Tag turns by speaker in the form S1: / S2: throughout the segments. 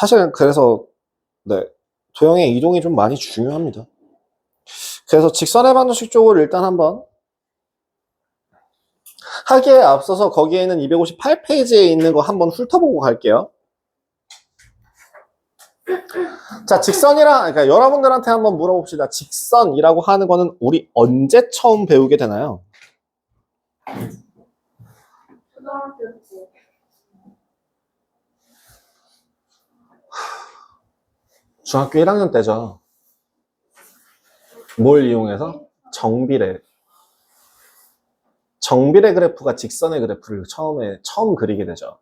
S1: 사실 그래서 네, 도형의 이동이 좀 많이 중요합니다. 그래서 직선의 방정식 쪽을 일단 한번 하기에 앞서서 거기에는 258페이지에 있는 거 한번 훑어보고 갈게요. 자, 그러니까 여러분들한테 한번 물어봅시다. 직선이라고 하는 거는 우리 언제 처음 배우게 되나요?
S2: 초등학교 때.
S1: 중학교 1학년 때죠. 뭘 이용해서? 정비례. 정비례 그래프가 직선의 그래프를 처음 그리게 되죠.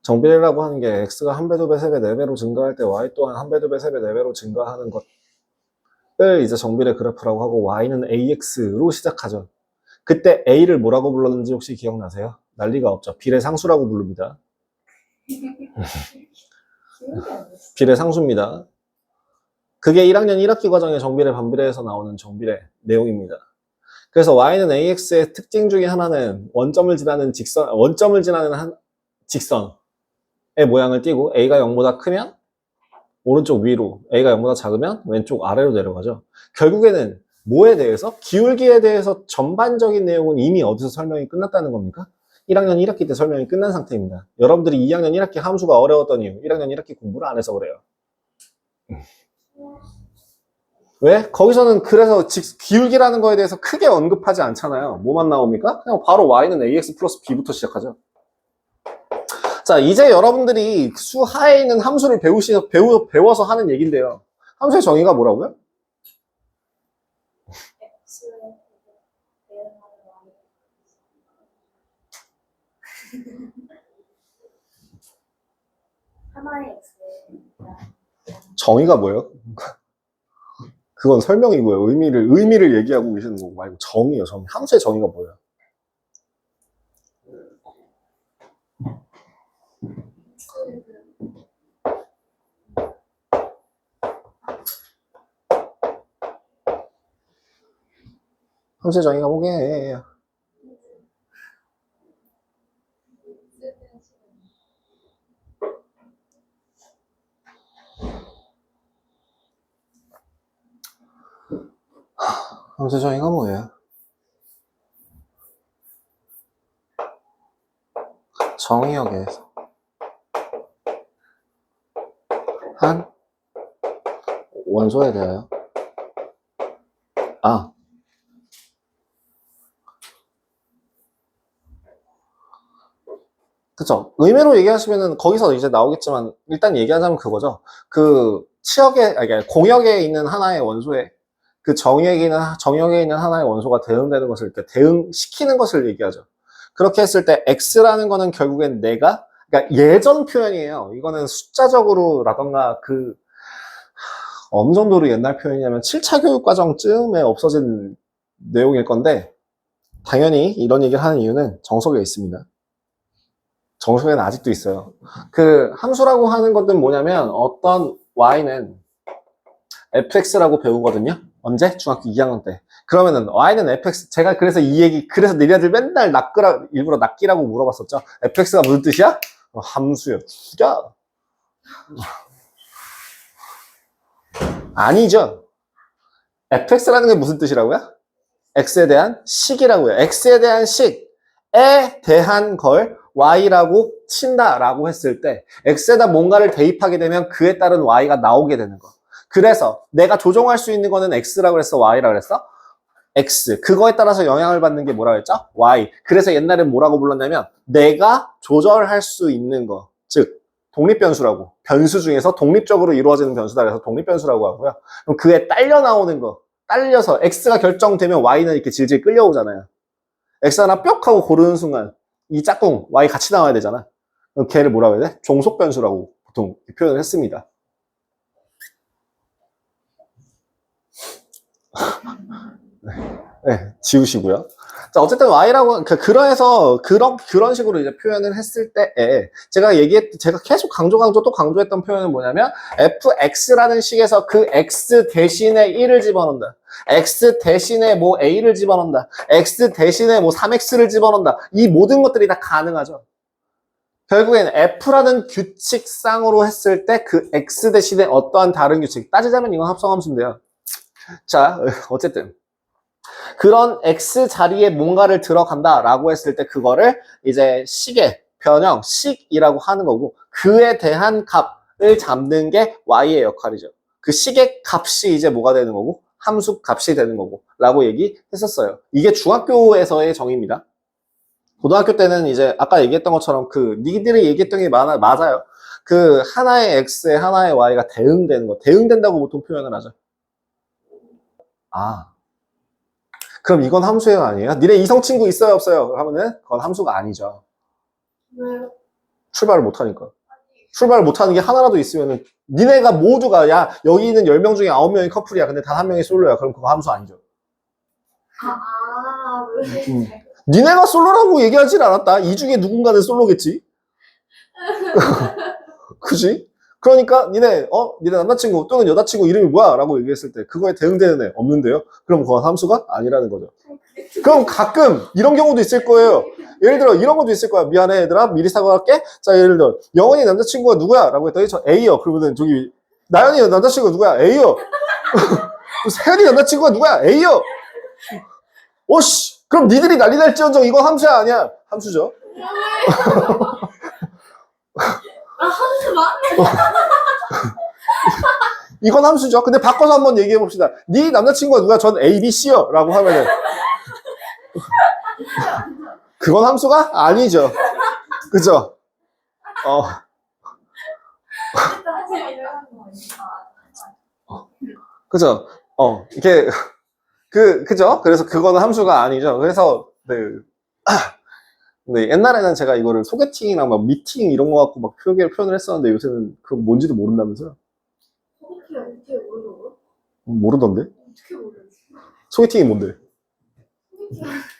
S1: 정비례라고 하는 게 x가 1배, 2배, 3배, 4배로 증가할 때 y 또한 1배, 2배, 3배, 4배로 증가하는 것을 이제 정비례 그래프라고 하고 y는 ax로 시작하죠. 그때 a를 뭐라고 불렀는지 혹시 기억나세요? 난리가 없죠. 비례상수라고 부릅니다. 비례상수입니다. 그게 1학년 1학기 과정의 정비례 반비례에서 나오는 정비례 내용입니다. 그래서 y는 ax의 특징 중에 하나는 원점을 지나는 직선의 모양을 띄고 a가 0보다 크면 오른쪽 위로, a가 0보다 작으면 왼쪽 아래로 내려가죠. 결국에는 뭐에 대해서? 기울기에 대해서 전반적인 내용은 이미 어디서 설명이 끝났다는 겁니까? 1학년 1학기 때 설명이 끝난 상태입니다. 여러분들이 2학년 1학기 함수가 어려웠던 이유, 1학년 1학기 공부를 안 해서 그래요. 왜? 거기서는 그래서 기울기라는 거에 대해서 크게 언급하지 않잖아요. 뭐만 나옵니까? 그냥 바로 y는 ax 플러스 b부터 시작하죠. 자, 이제 여러분들이 수하에 있는 함수를 배워서 하는 얘기인데요. 함수의 정의가 뭐라고요?
S2: 하나의 x.
S1: 정의가 뭐예요? 그건 설명이고요. 의미를 얘기하고 계시는 거고 말고 정의요, 정의. 함수의 정의가 뭐예요? 함수의 정의가 뭐게요? 함수의 정의가 뭐예요? 정의역에서 한 원소에 대하여 그쵸. 의미로 얘기하시면은 거기서 이제 나오겠지만 일단 얘기하자면 그거죠. 그 공역에 있는 하나의 원소에 그 정역에 있는 하나의 원소가 대응되는 것을 이렇게 대응시키는 것을 얘기하죠. 그렇게 했을 때 x라는 거는 결국엔 그러니까 예전 표현이에요. 이거는 숫자적으로라던가 어느 정도로 옛날 표현이냐면 7차 교육과정쯤에 없어진 내용일 건데 당연히 이런 얘기를 하는 이유는 정석에 있습니다. 정석에는 아직도 있어요. 그 함수라고 하는 것은 뭐냐면 어떤 y는 fx라고 배우거든요. 언제? 중학교 2학년 때. 그러면은 y는 fx. 제가 그래서 그래서 너희들 맨날 일부러 낚기라고 물어봤었죠. fx가 무슨 뜻이야? 함수요. 죽여. 아니죠. fx라는 게 무슨 뜻이라고요? x에 대한 식이라고요. x에 대한 식에 대한 걸 y라고 친다라고 했을 때 x에다 뭔가를 대입하게 되면 그에 따른 y가 나오게 되는 거. 그래서 내가 조정할 수 있는 거는 x라고 그랬어? y라고 그랬어? x. 그거에 따라서 영향을 받는 게 뭐라고 했죠? y. 그래서 옛날엔 뭐라고 불렀냐면 내가 조절할 수 있는 거. 즉 독립변수라고. 변수 중에서 독립적으로 이루어지는 변수다. 그래서 독립변수라고 하고요. 그럼 그에 딸려 나오는 거. 딸려서 x가 결정되면 y는 이렇게 질질 끌려오잖아요. x 하나 뿅 하고 고르는 순간 이 짝꿍 y 같이 나와야 되잖아. 그럼 걔를 뭐라고 해야 돼? 종속변수라고 보통 표현을 했습니다. 네, 지우시고요. 자, 어쨌든 y라고 그래서 그런 식으로 이제 표현을 했을 때에 제가 계속 또 강조했던 표현은 뭐냐면 fx라는 식에서 그 x 대신에 1을 집어넣는다. x 대신에 뭐 a를 집어넣는다. x 대신에 뭐 3x를 집어넣는다. 이 모든 것들이 다 가능하죠. 결국엔 F라는 규칙상으로 했을 때 그 X 대신에 어떠한 다른 규칙. 따지자면 이건 합성함수인데요. 자, 어쨌든. 그런 X 자리에 뭔가를 들어간다라고 했을 때 그거를 이제 식의 변형, 식이라고 하는 거고 그에 대한 값을 잡는 게 Y의 역할이죠. 그 식의 값이 이제 뭐가 되는 거고 함수 값이 되는 거고 라고 얘기했었어요. 이게 중학교에서의 정의입니다. 고등학교 때는 이제 아까 얘기했던 것처럼 그 니들이 얘기했던 게 맞아요. 그 하나의 X에 하나의 Y가 대응되는 거. 대응된다고 보통 표현을 하죠. 아, 그럼 이건 함수예요, 아니에요? 니네 이성 친구 있어요, 없어요? 하면은 그건 함수가 아니죠.
S2: 왜요?
S1: 출발을 못하니까. 출발을 못하는 게 하나라도 있으면은 니네가 모두가 야 여기 있는 10명 중에 9명이 커플이야. 근데 단 한 명이 솔로야. 그럼 그거 함수 아니죠.
S2: 왜?
S1: 니네가 솔로라고 얘기하진 않았다. 이 중에 누군가는 솔로겠지. 그지? 그러니까 니네 남자친구 또는 여자친구 이름이 뭐야? 라고 얘기했을 때 그거에 대응되는 애 없는데요? 그럼 그건 함수가 아니라는 거죠. 그럼 가끔 이런 경우도 있을 거예요. 예를 들어 이런 것도 있을 거야. 미안해 얘들아 미리 사과할게. 자 예를 들어 영원이 남자친구가 누구야? 라고 했더니 저 A요. 그러면은 저기 나연이 남자친구가 누구야? A요. 세연이 남자친구가 누구야? A요. 오씨 그럼 니들이 난리 날지언정 이건 함수야 아니야? 함수죠.
S2: 함수 맞네.
S1: 이건 함수죠. 근데 바꿔서 한번 얘기해 봅시다. 네 남자친구가 누가 전 A, B, C요. 라고 하면은 그건 함수가 아니죠. 그죠? 그죠? 이게 그죠? 그래서 그거는 함수가 아니죠. 그래서 네, 옛날에는 제가 이거를 소개팅이랑 막 미팅 이런 거 갖고 막 표현을 했었는데 요새는 그건 뭔지도 모른다면서요?
S2: 어떻게 모르고?
S1: 모르던데?
S2: 어떻게 모르지?
S1: 소개팅이 뭔데?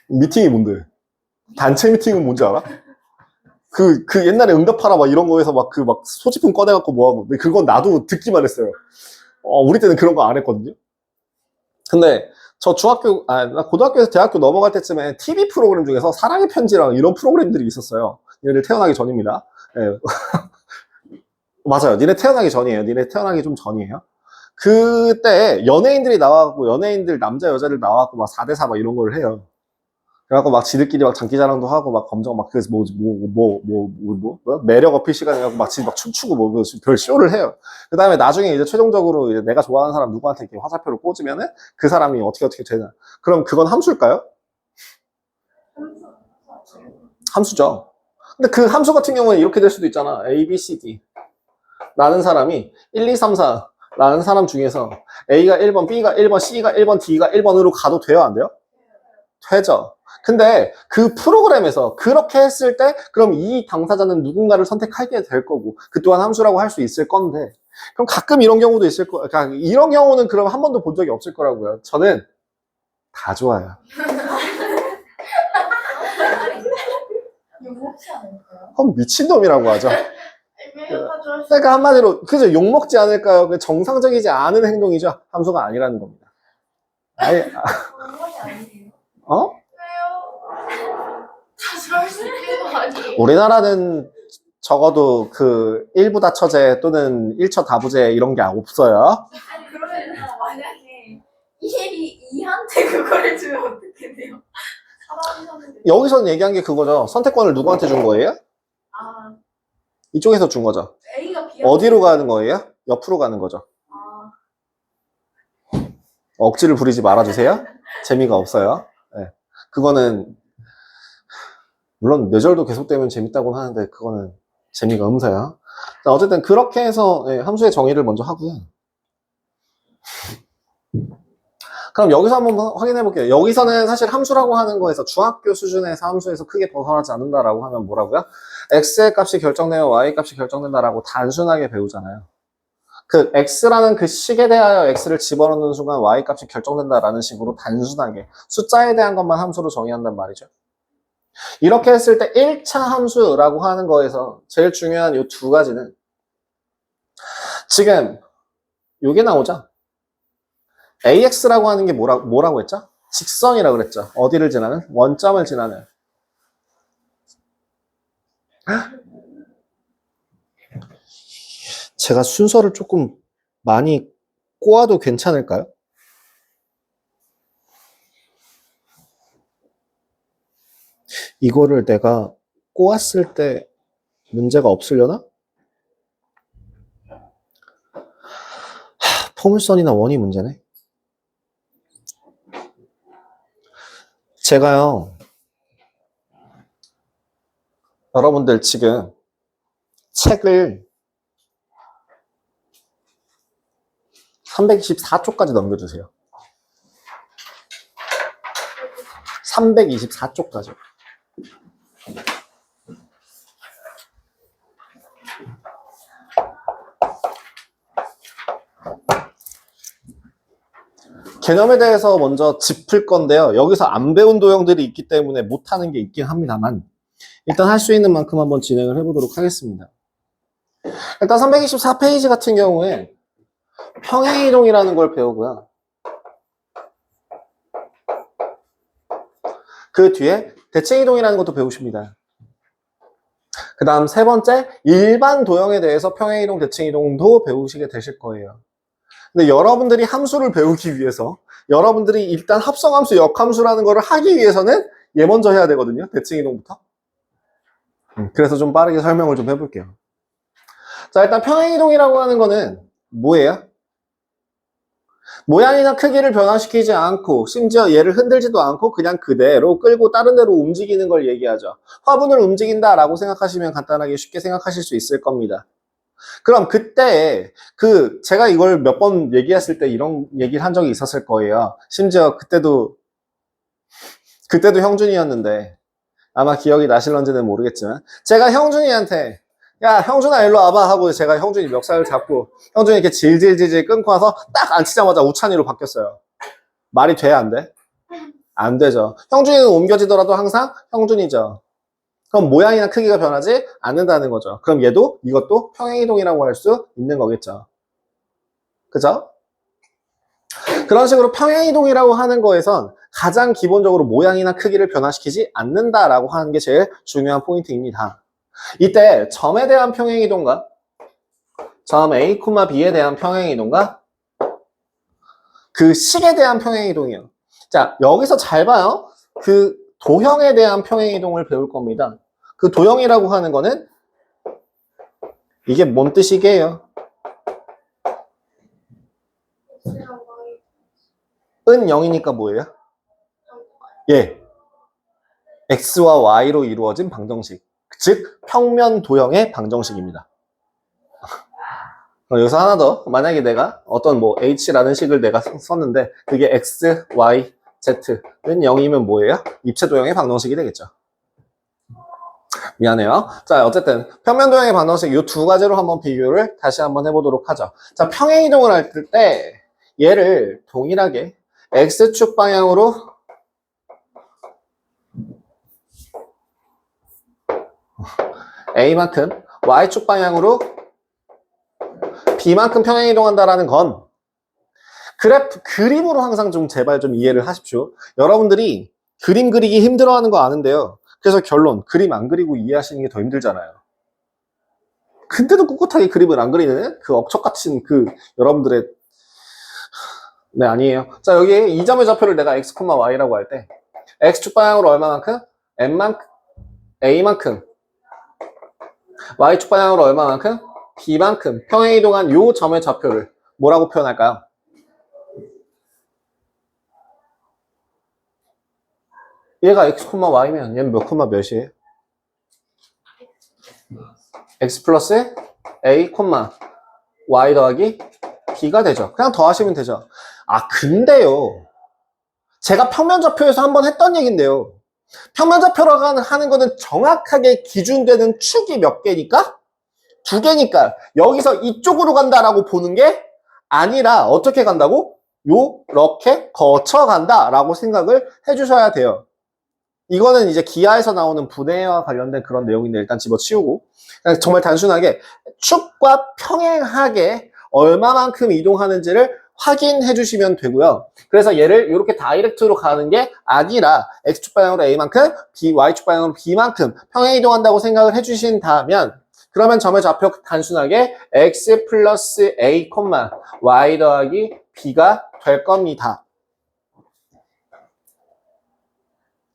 S1: 미팅이 뭔데? 단체 미팅은 뭔지 알아? 그 옛날에 응답하라 막 이런 거에서 막 소지품 꺼내갖고 뭐하고. 근데 그건 나도 듣기만 했어요. 우리 때는 그런 거 안 했거든요. 근데 저 나 고등학교에서 대학교 넘어갈 때쯤에 TV 프로그램 중에서 사랑의 편지랑 이런 프로그램들이 있었어요. 얘네들 태어나기 전입니다. 네. 맞아요. 니네 태어나기 전이에요. 니네 태어나기 좀 전이에요. 그때 연예인들이 나와갖고 연예인들 남자 여자들 나와갖고 막 4대4 막 이런 걸 해요. 그래갖고 막 지들끼리 막 장기자랑도 하고 막 검정 막 그래서 매력 어필 시간에 갖고 막 춤추고 별 쇼를 해요. 그 다음에 나중에 이제 최종적으로 이제 내가 좋아하는 사람 누구한테 이렇게 화살표를 꽂으면은 그 사람이 어떻게 되나. 그럼 그건 함수일까요? 함수죠. 근데 그 함수 같은 경우는 이렇게 될 수도 있잖아. A, B, C, D. 라는 사람이 1, 2, 3, 4 라는 사람 중에서 A가 1번, B가 1번, C가 1번, D가 1번으로 가도 돼요? 안 돼요? 되죠. 근데 그 프로그램에서 그렇게 했을 때 그럼 이 당사자는 누군가를 선택하게 될 거고 그 또한 함수라고 할 수 있을 건데 그럼 가끔 이런 경우도 있을 거 그러니까 이런 경우는 그럼 한 번도 본 적이 없을 거라고요. 저는 다 좋아요.
S2: 욕먹지 않을까요?
S1: 미친놈이라고 하죠.
S2: 왜요?
S1: 그러니까 한마디로 그죠 욕먹지 않을까요? 정상적이지 않은 행동이죠. 함수가 아니라는 겁니다. 아예
S2: 욕먹이 아니에요.
S1: 어?
S2: 왜요? 다 좋아할 수 있는 거 아니에요?
S1: 우리나라는 적어도 그 1부 다처제 또는 1처 다부제 이런 게 없어요.
S2: 아니 그러면 만약에 1이 2한테 그거를 주면 어떻게 돼요? 사람이
S1: 여기서는 얘기한 게 그거죠. 선택권을 누구한테 준 거예요?
S2: 아
S1: 이쪽에서 준 거죠.
S2: A가 B
S1: 어디로 가는 거예요? 옆으로 가는 거죠.
S2: 아
S1: 억지를 부리지 말아주세요. 재미가 없어요. 네. 그거는 물론 뇌절도 계속되면 재밌다고는 하는데 그거는 재미가 없어요. 자, 어쨌든 그렇게 해서 함수의 정의를 먼저 하고요. 그럼 여기서 한번 확인해 볼게요. 여기서는 사실 함수라고 하는 거에서 중학교 수준에서 함수에서 크게 벗어나지 않는다라고 하면 뭐라고요? x의 값이 결정되면 y 값이 결정된다라고 단순하게 배우잖아요. 그 x라는 그 식에 대하여 x를 집어넣는 순간 y 값이 결정된다라는 식으로 단순하게 숫자에 대한 것만 함수로 정의한단 말이죠. 이렇게 했을 때 1차 함수라고 하는 거에서 제일 중요한 이 두 가지는 지금 요게 나오죠. AX라고 하는 게 뭐라고 했죠? 직선이라고 그랬죠. 어디를 지나는? 원점을 지나는. 제가 순서를 조금 많이 꼬아도 괜찮을까요? 이거를 내가 꼬았을 때 문제가 없으려나? 포물선이나 원이 문제네. 제가요, 여러분들 지금 책을 324쪽까지 넘겨주세요. 324쪽까지. 개념에 대해서 먼저 짚을 건데요. 여기서 안 배운 도형들이 있기 때문에 못하는 게 있긴 합니다만 일단 할 수 있는 만큼 한번 진행을 해보도록 하겠습니다. 일단 324페이지 같은 경우에 평행이동이라는 걸 배우고요. 그 뒤에 대칭이동이라는 것도 배우십니다. 그 다음 세 번째, 일반 도형에 대해서 평행이동, 대칭이동도 배우시게 되실 거예요. 근데 여러분들이 함수를 배우기 위해서 여러분들이 일단 합성함수, 역함수라는 거를 하기 위해서는 얘 먼저 해야 되거든요. 대칭이동부터. 그래서 좀 빠르게 설명을 좀 해볼게요. 자, 일단 평행이동이라고 하는 거는 뭐예요? 모양이나 크기를 변화시키지 않고 심지어 얘를 흔들지도 않고 그냥 그대로 끌고 다른 데로 움직이는 걸 얘기하죠. 화분을 움직인다라고 생각하시면 간단하게 쉽게 생각하실 수 있을 겁니다. 그럼 그때 제가 이걸 몇 번 얘기했을 때 이런 얘기를 한 적이 있었을 거예요. 심지어 그때도 형준이었는데 아마 기억이 나실런지는 모르겠지만 제가 형준이한테 야 형준아 일로 와봐 하고 제가 형준이 멱살을 잡고 형준이 이렇게 질질질질 끊고 와서 딱 앉히자마자 우찬이로 바뀌었어요. 말이 돼? 안 돼? 안 되죠. 형준이는 옮겨지더라도 항상 형준이죠. 그럼 모양이나 크기가 변하지 않는다는 거죠. 그럼 이것도 평행이동이라고 할 수 있는 거겠죠. 그죠? 그런 식으로 평행이동이라고 하는 거에선 가장 기본적으로 모양이나 크기를 변화시키지 않는다라고 하는 게 제일 중요한 포인트입니다. 이때 점에 대한 평행이동과 점 A, B에 대한 평행이동과 그 식에 대한 평행이동이요. 자, 여기서 잘 봐요. 그 도형에 대한 평행이동을 배울 겁니다. 그 도형이라고 하는 거는 이게 뭔 뜻이게요? 은 0이니까 뭐예요? 예. X와 Y로 이루어진 방정식. 즉, 평면 도형의 방정식입니다. 여기서 하나 더. 만약에 내가 어떤 H라는 식을 내가 썼는데, 그게 X, Y, Z는 0이면 뭐예요? 입체 도형의 방정식이 되겠죠. 미안해요. 자, 어쨌든, 평면 도형의 방정식 이 두 가지로 한번 비교를 다시 한번 해보도록 하죠. 자, 평행이동을 할 때, 얘를 동일하게 X축 방향으로 A만큼, Y축 방향으로 B만큼 평행이동한다라는 건 그림으로 항상 좀 제발 좀 이해를 하십시오. 여러분들이 그림 그리기 힘들어하는 거 아는데요. 그래서 결론, 그림 안 그리고 이해하시는 게 더 힘들잖아요. 근데도 꿋꿋하게 그림을 안 그리는 그 억척같은 여러분들의 네, 아니에요. 자, 여기 이 점의 좌표를 내가 x, y라고 할 때 x축 방향으로 얼마만큼? a만큼 y축 방향으로 얼마만큼? b만큼 평행이동한 요 점의 좌표를 뭐라고 표현할까요? 얘가 x, y면 얘는 몇, 몇이에요? x 플러스 a, y 더하기 b가 되죠. 그냥 더하시면 되죠. 아, 근데요. 제가 평면좌표에서 한번 했던 얘기인데요. 평면좌표라고 하는 거는 정확하게 기준되는 축이 몇 개니까? 두 개니까 여기서 이쪽으로 간다라고 보는 게 아니라 어떻게 간다고? 요렇게 거쳐간다라고 생각을 해주셔야 돼요. 이거는 이제 기하에서 나오는 분해와 관련된 그런 내용인데 일단 집어치우고 정말 단순하게 축과 평행하게 얼마만큼 이동하는지를 확인해 주시면 되고요. 그래서 얘를 이렇게 다이렉트로 가는 게 아니라 X축 방향으로 A만큼, Y축 방향으로 B만큼 평행 이동한다고 생각을 해 주신다면 그러면 점의 좌표 단순하게 x 플러스 a, y 더하기 b가 될 겁니다.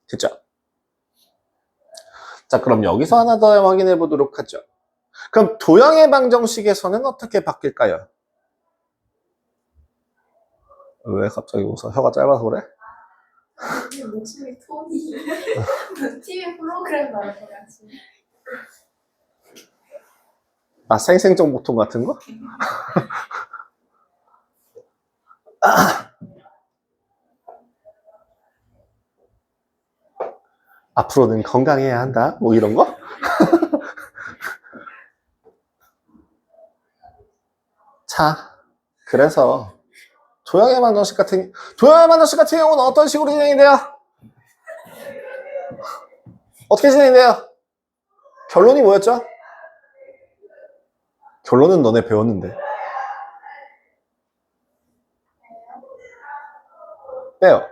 S1: 그죠? 자, 그럼 여기서 하나 더 확인해 보도록 하죠. 그럼 도형의 방정식에서는 어떻게 바뀔까요? 왜 갑자기 웃어? 혀가 짧아서 그래?
S2: 목소리 톤이 TV 프로그램 나올 것 같지.
S1: 아, 생생정보통 같은 거? 앞으로는 건강해야 한다? 뭐 이런 거? 자, 그래서 도형의 방정식 같은 경우는 어떤 식으로 진행이 돼요? 어떻게 진행이 돼요? 결론이 뭐였죠? 결론은 너네 배웠는데. 빼요.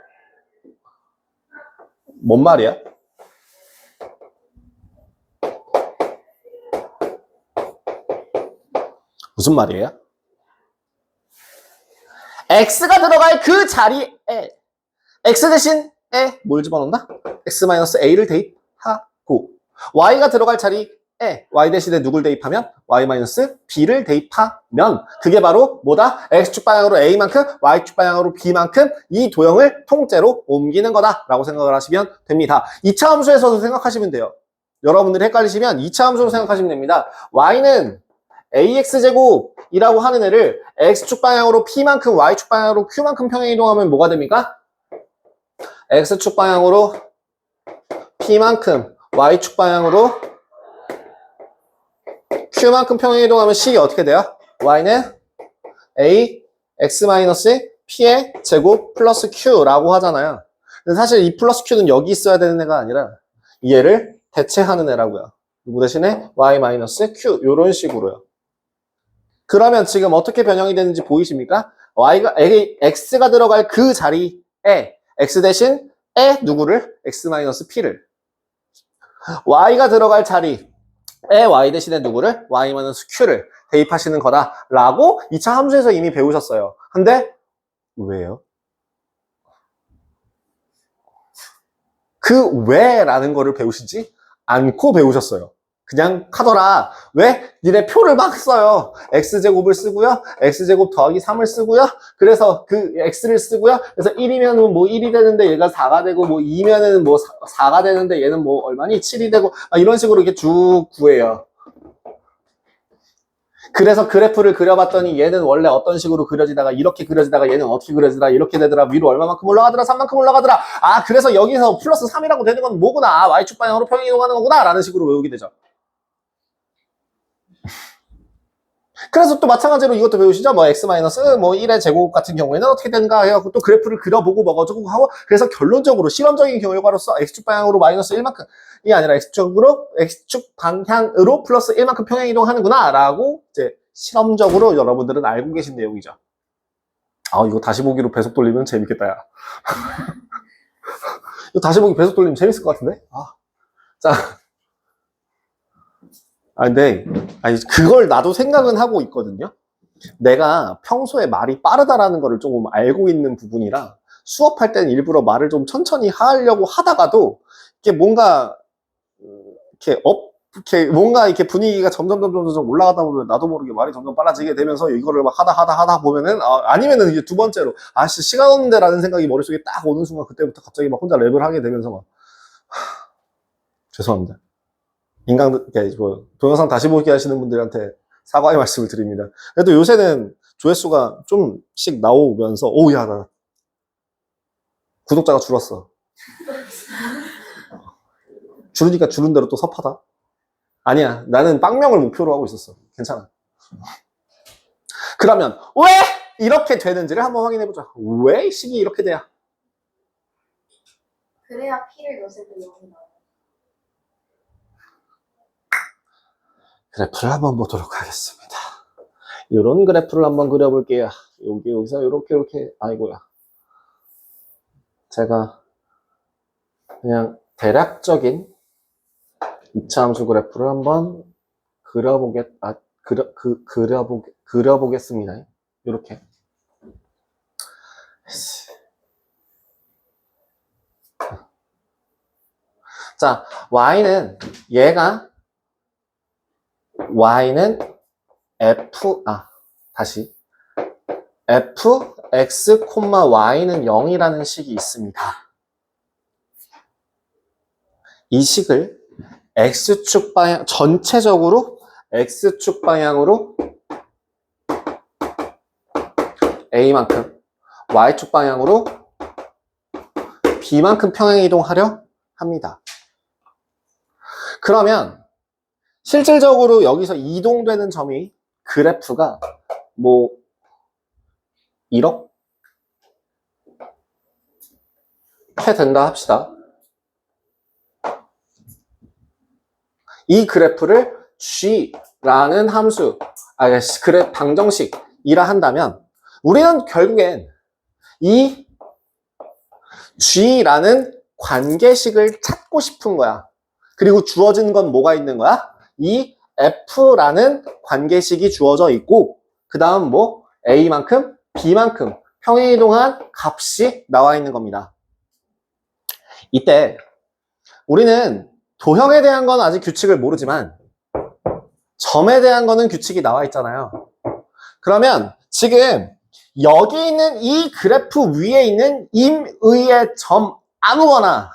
S1: 뭔 말이야? 무슨 말이에요? x가 들어갈 그 자리에 x 대신에 뭘 집어넣는다? x-a를 대입하고 y가 들어갈 자리에 y 대신에 누굴 대입하면 y-b를 대입하면 그게 바로 뭐다? x축 방향으로 a만큼 y축 방향으로 b만큼 이 도형을 통째로 옮기는 거다라고 생각을 하시면 됩니다. 2차 함수에서도 생각하시면 돼요. 여러분들이 헷갈리시면 2차 함수로 생각하시면 됩니다. y는 ax제곱이라고 하는 애를 x축 방향으로 p만큼 y축 방향으로 q만큼 평행 이동하면 뭐가 됩니까? x축 방향으로 p만큼 y축 방향으로 q만큼 평행 이동하면 식이 어떻게 돼요? y는 a x-p의 제곱 플러스 q라고 하잖아요. 근데 사실 이 플러스 q는 여기 있어야 되는 애가 아니라 얘를 대체하는 애라고요. 누구 대신에 y-q 이런 식으로요. 그러면 지금 어떻게 변형이 되는지 보이십니까? x가 들어갈 그 자리에 x 대신에 누구를? x-p를 y가 들어갈 자리에 y 대신에 누구를? y-q를 대입하시는 거다라고 2차 함수에서 이미 배우셨어요. 근데 왜요? 그 왜라는 거를 배우시지 않고 배우셨어요. 그냥 하더라. 왜? 니네 표를 막 써요. x제곱을 쓰고요. x제곱 더하기 3을 쓰고요. 그래서 그 x를 쓰고요. 그래서 1이면 뭐 1이 되는데 얘가 4가 되고 뭐 2면은 뭐 4가 되는데 얘는 뭐 얼마니? 7이 되고 이런 식으로 이렇게 쭉 구해요. 그래서 그래프를 그려봤더니 얘는 원래 어떤 식으로 그려지다가 이렇게 그려지다가 얘는 어떻게 그려지더라 이렇게 되더라 위로 얼마만큼 올라가더라 3만큼 올라가더라 아 그래서 여기서 플러스 3이라고 되는 건 뭐구나 y축 방향으로 평행 이동하는 거구나 라는 식으로 외우게 되죠. 그래서 또 마찬가지로 이것도 배우시죠? 뭐 x 뭐 1의 제곱 같은 경우에는 어떻게 되는가 해갖고 또 그래프를 그려보고 뭐가지고 하고 그래서 결론적으로 실험적인 결과로서 x축 방향으로 마이너스 1만큼 이 아니라 x축 방향으로 플러스 1만큼 평행 이동하는구나 라고 이제 실험적으로 여러분들은 알고 계신 내용이죠. 아 이거 다시 보기로 배속 돌리면 재밌겠다 야. 이거 다시 보기 배속 돌리면 재밌을 것 같은데? 자. 근데 그걸 나도 생각은 하고 있거든요. 내가 평소에 말이 빠르다라는 거를 조금 알고 있는 부분이라 수업할 때는 일부러 말을 좀 천천히 하려고 하다가도 이렇게 뭔가 이렇게 분위기가 점점 올라가다 보면 나도 모르게 말이 점점 빨라지게 되면서 이거를 막 하다 보면은 아니면은 이게 두 번째로 시간 없는데라는 생각이 머릿속에 딱 오는 순간 그때부터 갑자기 막 혼자 랩을 하게 되면서 막 죄송합니다. 동영상 다시 보기 하시는 분들한테 사과의 말씀을 드립니다. 그래도 요새는 조회수가 좀씩 나오면서 나 구독자가 줄었어. 줄으니까 줄은 대로 또 섭하다. 아니야, 나는 빵명을 목표로 하고 있었어. 괜찮아. 그러면 왜 이렇게 되는지를 한번 확인해보자. 왜 식이 이렇게 돼야?
S2: 그래야 P를 넣었을 때 0이 나와요.
S1: 그래프를 한번 보도록 하겠습니다. 이런 그래프를 한번 그려볼게요. 여기서 이렇게 아이고야. 제가 그냥 대략적인 2차 함수 그래프를 한번 그려보겠습니다. 이렇게. 자, y는 fx, y는 0이라는 식이 있습니다. 이 식을 x축 방향, 전체적으로 x축 방향으로 a만큼, y축 방향으로 b만큼 평행 이동하려 합니다. 그러면 실질적으로 여기서 이동되는 점이 그래프가 뭐 1억? 해 된다 합시다. 이 그래프를 g라는 함수, 방정식이라 한다면 우리는 결국엔 이 g라는 관계식을 찾고 싶은 거야. 그리고 주어진 건 뭐가 있는 거야? 이 f라는 관계식이 주어져 있고 그 다음 뭐 a만큼 b만큼 평행이동한 값이 나와 있는 겁니다. 이때 우리는 도형에 대한 건 아직 규칙을 모르지만 점에 대한 거는 규칙이 나와 있잖아요. 그러면 지금 여기 있는 이 그래프 위에 있는 임의의 점 아무거나를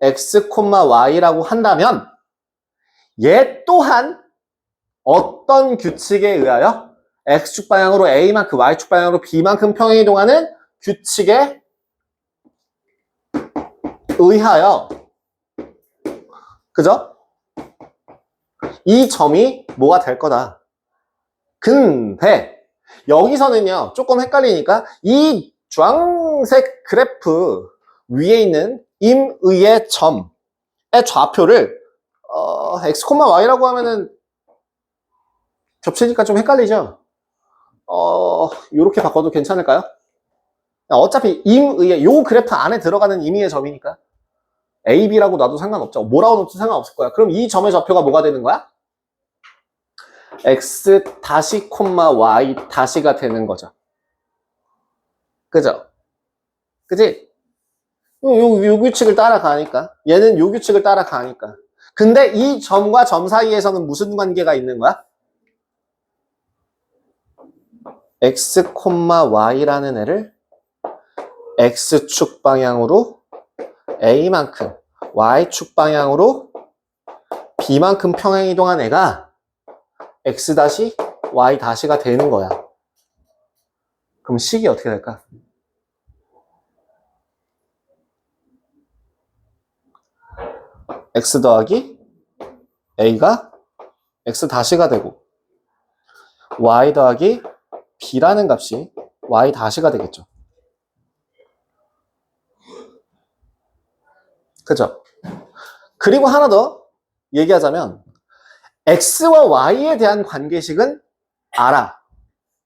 S1: x, y라고 한다면 얘 또한 어떤 규칙에 의하여 x축 방향으로 a만큼 y축 방향으로 b만큼 평행이동하는 규칙에 의하여 그죠? 이 점이 뭐가 될 거다. 근데 여기서는요 조금 헷갈리니까 이 주황색 그래프 위에 있는 임의의 점의 좌표를 x, y라고 하면은 겹치니까 좀 헷갈리죠? 요렇게 바꿔도 괜찮을까요? 어차피 임의의 요 그래프 안에 들어가는 임의의 점이니까 A, B라고 놔도 상관없죠. 뭐라고 놔도 상관없을 거야. 그럼 이 점의 좌표가 뭐가 되는 거야? x 다시 y 다시가 되는 거죠. 그죠? 그지? 요 규칙을 따라가니까. 얘는 요 규칙을 따라가니까. 근데 이 점과 점 사이에서는 무슨 관계가 있는 거야? x, y라는 애를 x축 방향으로 a만큼, y축 방향으로 b만큼 평행 이동한 애가 x 다시 y 다시가 되는 거야. 그럼 식이 어떻게 될까? x 더하기 a가 x 다시가 되고 y 더하기 b라는 값이 y 다시가 되겠죠. 그죠? 그리고 하나 더 얘기하자면 x와 y에 대한 관계식은 알아.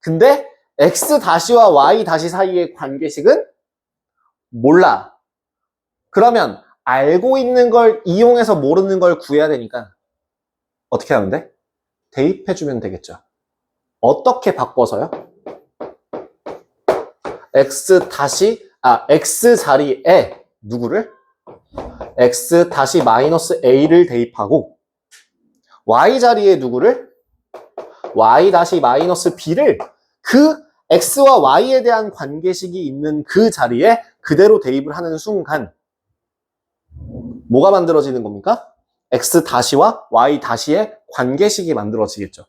S1: 근데 x 다시와 y 다시 사이의 관계식은 몰라. 그러면 알고 있는 걸 이용해서 모르는 걸 구해야 되니까 어떻게 하면 돼? 대입해주면 되겠죠. 어떻게 바꿔서요? x 자리에 누구를? x 다시 마이너스 a를 대입하고 y 자리에 누구를? y 다시 마이너스 b를 그 x와 y에 대한 관계식이 있는 그 자리에 그대로 대입을 하는 순간 뭐가 만들어지는 겁니까? x 다시와 y 다시의 관계식이 만들어지겠죠.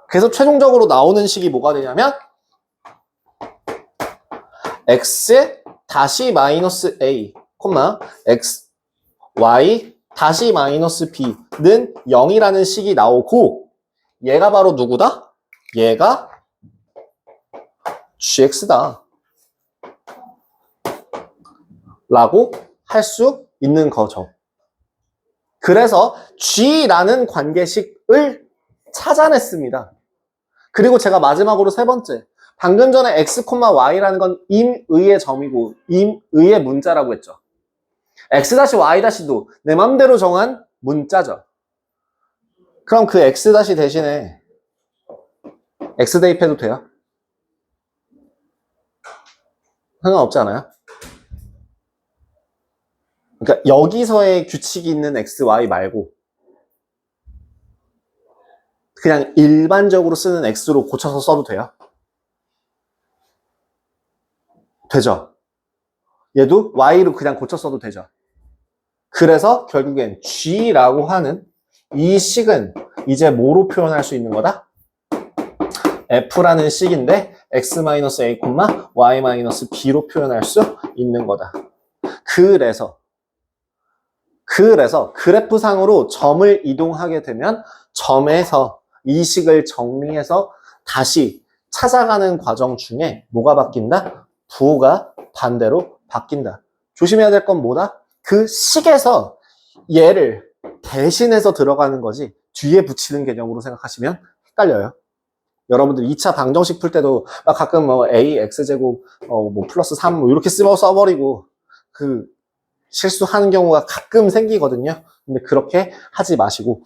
S1: 그래서 최종적으로 나오는 식이 뭐가 되냐면 x 다시 마이너스 a, x, y 다시 마이너스 b는 0이라는 식이 나오고 얘가 바로 누구다? 얘가 gx다 라고 할 수 있는 거죠. 그래서 g라는 관계식을 찾아냈습니다. 그리고 제가 마지막으로 세 번째, 방금 전에 x, y라는 건 임의의 점이고 임의의 문자라고 했죠. x-y-도 내 맘대로 정한 문자죠. 그럼 그 x- 대신에 x 대입해도 돼요? 상관없지 않아요? 그러니까 여기서의 규칙이 있는 x, y 말고 그냥 일반적으로 쓰는 x로 고쳐서 써도 돼요? 되죠? 얘도 y로 그냥 고쳐 써도 되죠? 그래서 결국엔 g라고 하는 이 식은 이제 뭐로 표현할 수 있는 거다? f라는 식인데 x-a, y-b로 표현할 수 있는 거다. 그래서 그래프상으로 점을 이동하게 되면 점에서 이 식을 정리해서 다시 찾아가는 과정 중에 뭐가 바뀐다? 부호가 반대로 바뀐다. 조심해야 될 건 뭐다? 그 식에서 얘를 대신해서 들어가는 거지 뒤에 붙이는 개념으로 생각하시면 헷갈려요. 여러분들 2차 방정식 풀 때도 막 가끔 뭐 a x제곱 뭐 플러스 3 뭐 이렇게 써버리고 그 실수하는 경우가 가끔 생기거든요. 근데 그렇게 하지 마시고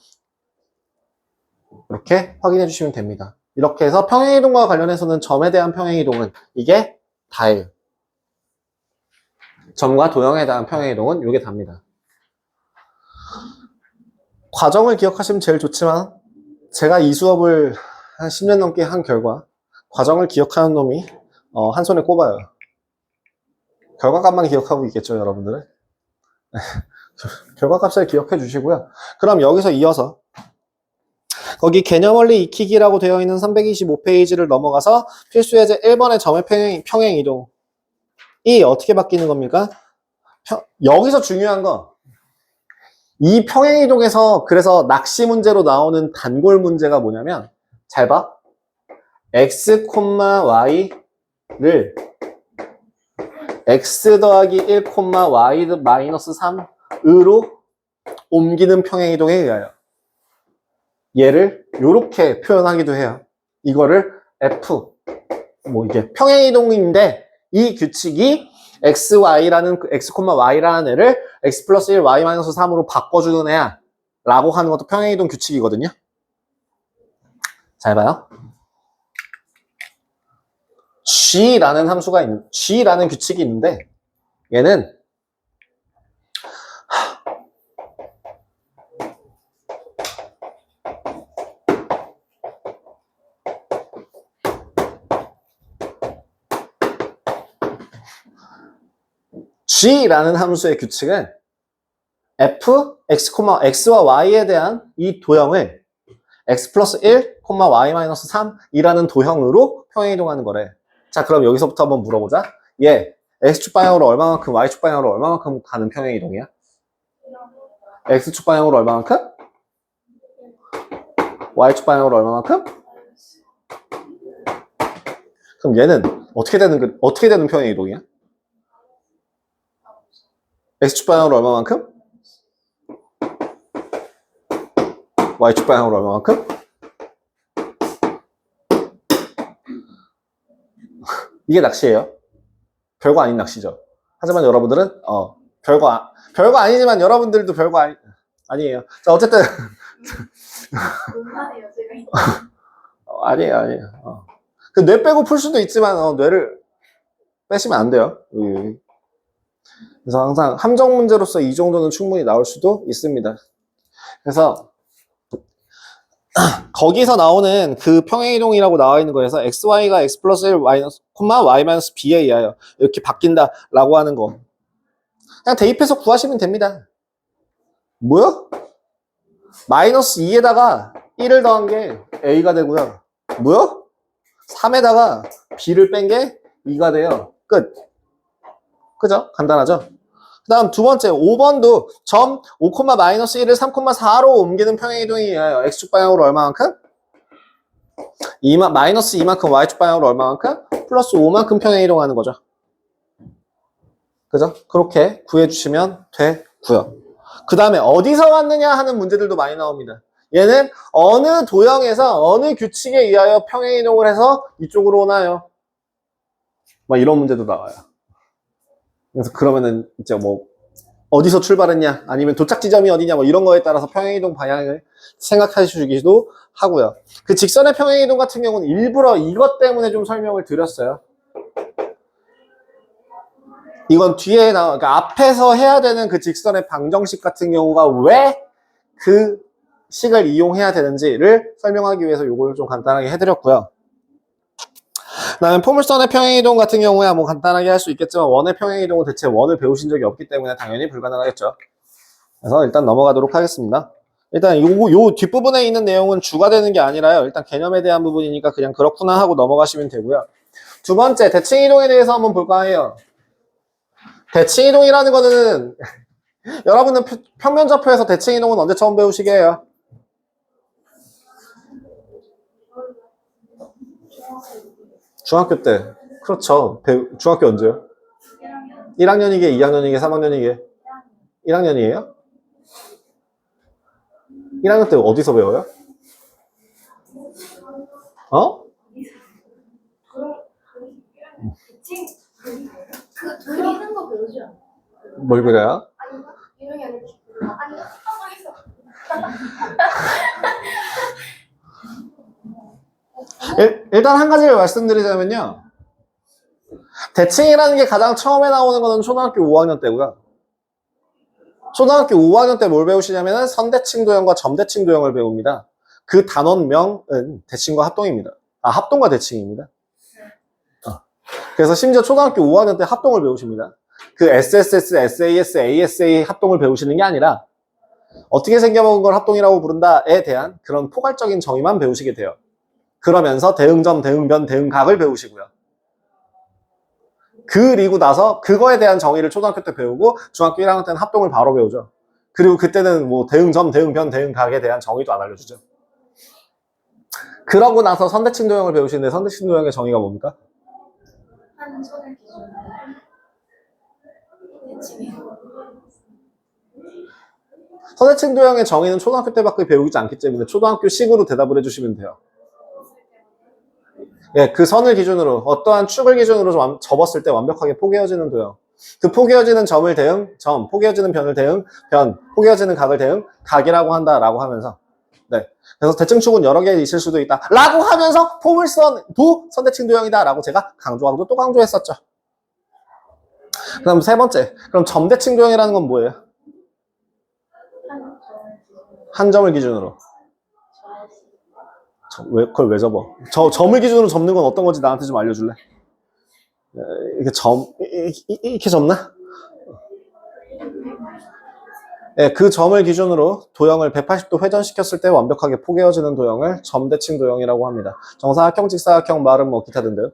S1: 이렇게 확인해 주시면 됩니다. 이렇게 해서 평행이동과 관련해서는 점에 대한 평행이동은 이게 다예요. 점과 도형에 대한 평행이동은 이게 답니다. 과정을 기억하시면 제일 좋지만 제가 이 수업을 한 10년 넘게 한 결과 과정을 기억하는 놈이 한 손에 꼽아요. 결과값만 기억하고 있겠죠, 여러분들은? 결과값을 기억해 주시고요. 그럼 여기서 이어서 거기 개념원리 익히기라고 되어 있는 325페이지를 넘어가서 필수 예제 1번의 점의 평행 이동이 어떻게 바뀌는 겁니까? 여기서 중요한 거 이 평행 이동에서 그래서 낚시 문제로 나오는 단골 문제가 뭐냐면 잘 봐. x, y를 x 더하기 1, y 마이너스 3으로 옮기는 평행 이동에 의하여 얘를 이렇게 표현하기도 해요. 이거를 f 뭐 이게 평행 이동인데 이 규칙이 x, y라는 애를 x 플러스 1, y 마이너스 3으로 바꿔주는 애야 라고 하는 것도 평행 이동 규칙이거든요. 잘 봐요. g라는 g라는 규칙이 있는데 얘는 g라는 함수의 규칙은 f, x와 y에 대한 이 도형을 x 플러스 1, y 마이너스 3이라는 도형으로 평행이동하는 거래. 자, 그럼 여기서부터 한번 물어보자. 얘 x축 방향으로 얼마만큼, y축 방향으로 얼마만큼 가는 평행이동이야? x축 방향으로 얼마만큼? y축 방향으로 얼마만큼? 그럼 얘는 어떻게 되는 평행이동이야? x축 방향으로 얼마만큼? y축 방향으로 얼마만큼? 이게 낚시예요. 별거 아닌 낚시죠. 하지만 여러분들은 별거 아니지만 여러분들도 별거 아니에요. 자, 어쨌든
S2: 논란의 여지가 있다.
S1: 아니에요. 그 뇌 빼고 풀 수도 있지만 뇌를 빼시면 안 돼요. 그래서 항상 함정 문제로서 이 정도는 충분히 나올 수도 있습니다. 그래서 거기서 나오는 그 평행이동이라고 나와 있는 거에서 xy가 x 플러스 1, y 마이너스 b에 의하여 이렇게 바뀐다라고 하는 거 그냥 대입해서 구하시면 됩니다. 뭐요? 마이너스 2에다가 1을 더한 게 a가 되고요. 뭐요? 3에다가 b를 뺀 게 2가 돼요. 끝. 그죠? 간단하죠? 그 다음 두 번째 5번도 점 5, 마이너스 1을 3, 4로 옮기는 평행이동에 의하여 x축 방향으로 얼마만큼? 마이너스 2만큼 y축 방향으로 얼마만큼? 플러스 5만큼 평행이동하는 거죠. 그죠? 그렇게 구해주시면 되고요. 그 다음에 어디서 왔느냐 하는 문제들도 많이 나옵니다. 얘는 어느 도형에서 어느 규칙에 의하여 평행이동을 해서 이쪽으로 오나요? 막 이런 문제도 나와요. 그래서 그러면은 이제 뭐 어디서 출발했냐 아니면 도착 지점이 어디냐 뭐 이런 거에 따라서 평행이동 방향을 생각해 주기도 하고요. 그 직선의 평행이동 같은 경우는 일부러 이것 때문에 좀 설명을 드렸어요. 이건 뒤에 그러니까 앞에서 해야 되는 그 직선의 방정식 같은 경우가 왜 그 식을 이용해야 되는지를 설명하기 위해서 이걸 좀 간단하게 해드렸고요. 그다음에 포물선의 평행이동 같은 경우야 뭐 간단하게 할 수 있겠지만 원의 평행이동은 대체 원을 배우신 적이 없기 때문에 당연히 불가능하겠죠. 그래서 일단 넘어가도록 하겠습니다. 일단 요 뒷부분에 있는 내용은 주가 되는 게 아니라요. 일단 개념에 대한 부분이니까 그냥 그렇구나 하고 넘어가시면 되고요. 두 번째, 대칭이동에 대해서 한번 볼까 해요. 대칭이동이라는 거는 여러분은 평면좌표에서 대칭이동은 언제 처음 배우시게요? 중학교 때. 그렇죠. 중학교 언제요? 1학년이게, 2학년이게, 3학년이게? 1학년이에요? 1학년 때 어디서 배워요? 어?
S2: 그리는 거 배우지 않아?
S1: 뭘 그래요?
S2: 아닌가? 유명이 아니고 아닌가? 모르겠어.
S1: 일단 한 가지를 말씀드리자면요. 대칭이라는 게 가장 처음에 나오는 거는 초등학교 5학년 때고요. 초등학교 5학년 때 뭘 배우시냐면은 선대칭 도형과 점대칭 도형을 배웁니다. 그 단원명은 대칭과 합동입니다. 아, 합동과 대칭입니다. 그래서 심지어 초등학교 5학년 때 합동을 배우십니다. 그 SSS, SAS, ASA 합동을 배우시는 게 아니라 어떻게 생겨먹은 걸 합동이라고 부른다에 대한 그런 포괄적인 정의만 배우시게 돼요. 그러면서 대응점, 대응변, 대응각을 배우시고요. 그리고 나서 그거에 대한 정의를 초등학교 때 배우고 중학교 1학년 때는 합동을 바로 배우죠. 그리고 그때는 뭐 대응점, 대응변, 대응각에 대한 정의도 안 알려주죠. 그러고 나서 선대칭 도형을 배우시는데 선대칭 도형의 정의가 뭡니까?
S2: 한 손을 기준으로 대칭이
S1: 선대칭 도형의 정의는 초등학교 때밖에 배우지 않기 때문에 초등학교 식으로 대답을 해주시면 돼요. 예, 그 선을 기준으로 어떠한 축을 기준으로 접었을 때 완벽하게 포개어지는 도형. 그 포개어지는 점을 대응, 점, 포개어지는 변을 대응, 변, 포개어지는 각을 대응, 각이라고 한다라고 하면서 네. 그래서 대칭축은 여러 개 있을 수도 있다 라고 하면서 포물선도 선대칭 도형이다 라고 제가 강조하고 또 강조했었죠. 그다음 세 번째, 그럼 점대칭 도형이라는 건 뭐예요? 한 점을 기준으로. 그걸 왜 접어? 점을 기준으로 접는 건 어떤 건지 나한테 좀 알려줄래? 이렇게 이렇게 접나? 네, 그 점을 기준으로 도형을 180도 회전시켰을 때 완벽하게 포개어지는 도형을 점대칭 도형이라고 합니다. 정사각형, 직사각형, 말은 뭐 기타 등등.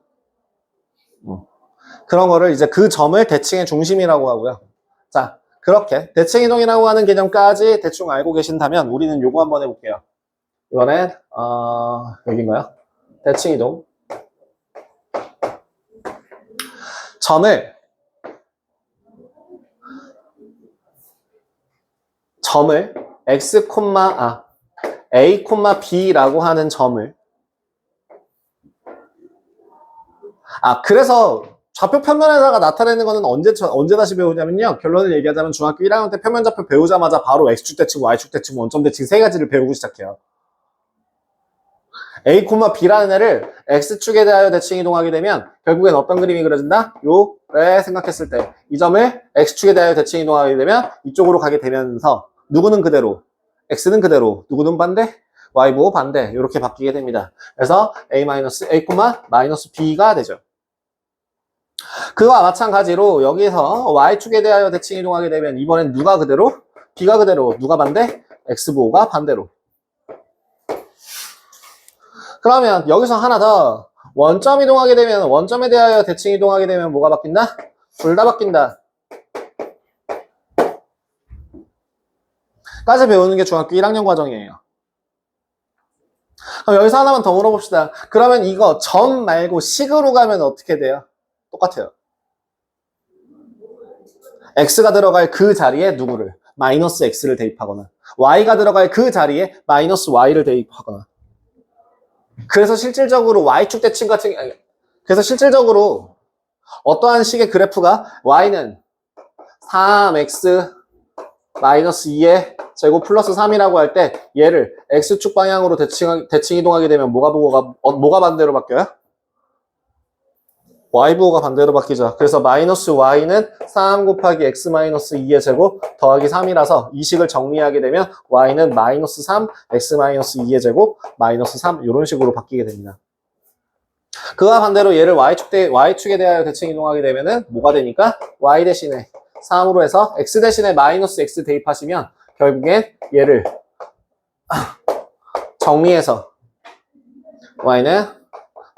S1: 그런 거를 이제 그 점을 대칭의 중심이라고 하고요. 자, 그렇게 대칭이동이라고 하는 개념까지 대충 알고 계신다면 우리는 요거 한번 해볼게요. 이번엔 여기인가요? 대칭이동. 점을 x, a, b라고 하는 점을 그래서 좌표 평면에다가 나타내는 거는 언제 다시 배우냐면요. 결론을 얘기하자면 중학교 1학년 때 평면좌표 배우자마자 바로 x축 대칭, y축 대칭, 원점 대칭 세 가지를 배우고 시작해요. a, b라는 애를 x축에 대하여 대칭 이동하게 되면 결국엔 어떤 그림이 그려진다? 요래 생각했을 때 이 점을 x축에 대하여 대칭 이동하게 되면 이쪽으로 가게 되면서 누구는 그대로, x는 그대로, 누구는 반대, y보고 반대 이렇게 바뀌게 됩니다. 그래서 a, b가 되죠. 그와 마찬가지로 여기서 y축에 대하여 대칭 이동하게 되면 이번엔 누가 그대로, b가 그대로, 누가 반대, x보고가 반대로. 그러면 여기서 하나 더 원점 이동하게 되면 원점에 대하여 대칭 이동하게 되면 뭐가 바뀐다? 둘 다 바뀐다. 까지 배우는 게 중학교 1학년 과정이에요. 그럼 여기서 하나만 더 물어봅시다. 그러면 이거 점 말고 식으로 가면 어떻게 돼요? 똑같아요. x가 들어갈 그 자리에 누구를? 마이너스 x를 대입하거나 y가 들어갈 그 자리에 마이너스 y를 대입하거나 그래서 실질적으로 y축 대칭 그래서 실질적으로 어떠한 식의 그래프가 y는 3x 마이너스 2의 제곱 플러스 3이라고 할 때 얘를 x축 방향으로 대칭 이동하게 되면 뭐가 반대로 바뀌어요? y부호가 반대로 바뀌죠. 그래서 마이너스 y는 3 곱하기 x 마이너스 2의 제곱 더하기 3이라서 이 식을 정리하게 되면 y는 마이너스 3 x 마이너스 2의 제곱 마이너스 3 이런 식으로 바뀌게 됩니다. 그와 반대로 얘를 y축에 대하여 대칭 이동하게 되면은 뭐가 되니까 y 대신에 3으로 해서 x 대신에 마이너스 x 대입하시면 결국엔 얘를 정리해서 y는